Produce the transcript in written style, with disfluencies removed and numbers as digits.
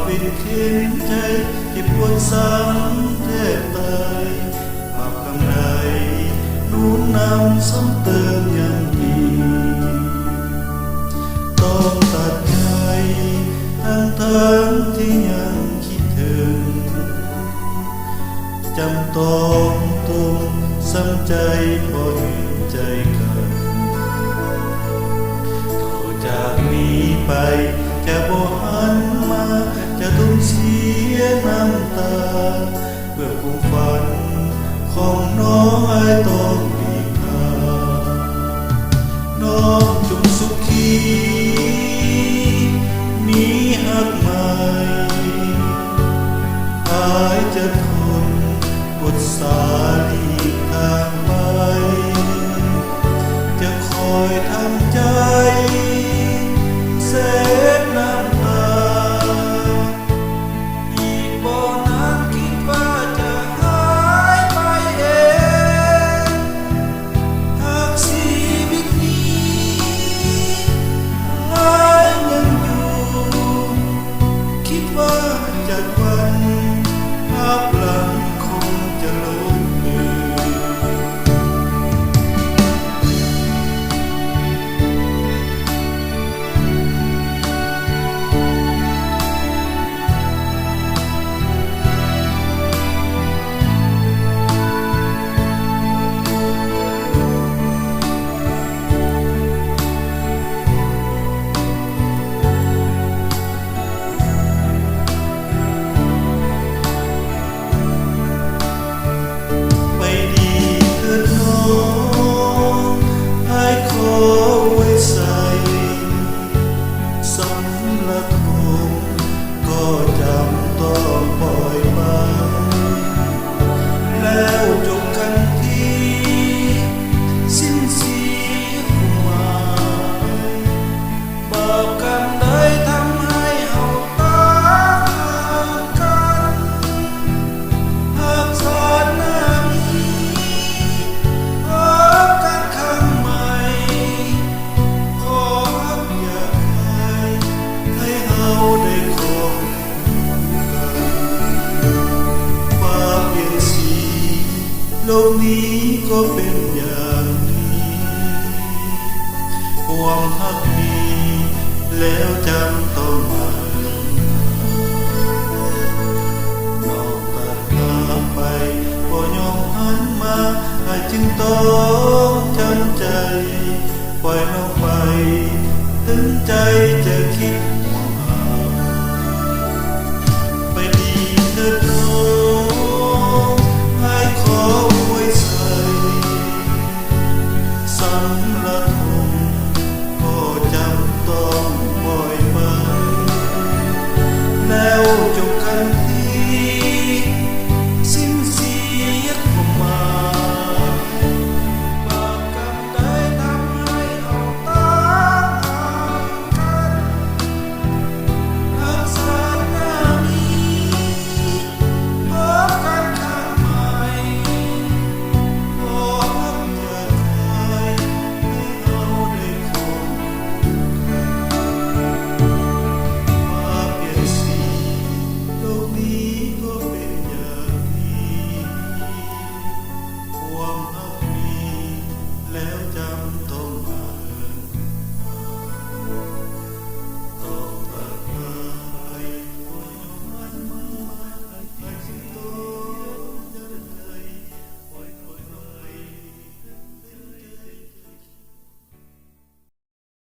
เป็นเข็นใจที่ปวดซ้ำแทบตายบาปกรรมใดรู้นำซ้ำเติมยังมีต้องตัดใจทั้งที่ยังคิดถึงจำต้องซ้ำใจพอเห็นใจกันเขาจากนี้ไปจะบ่หันมาจะต้องเสียน้ำตาเพื่อความฝันของน้องไอ้ต้องหลีกทางน้องจงสุขีมีหักใหม่หายจะทนบทสาลีทางไปจะคอยทำใจเสพน้ำตาอีกบ่นานคิดว่าจะหายไปเองหากชีวิตนี้หายยังอยู่คิดว่าจากวันภาพหลังคงจะลบเลือนโลกนี้ก็เป็นอย่างนี้ความฮักมีแล้วจำต้องมาน้องตัดขาไปบ่ยอมหันมาให้จึงต้อง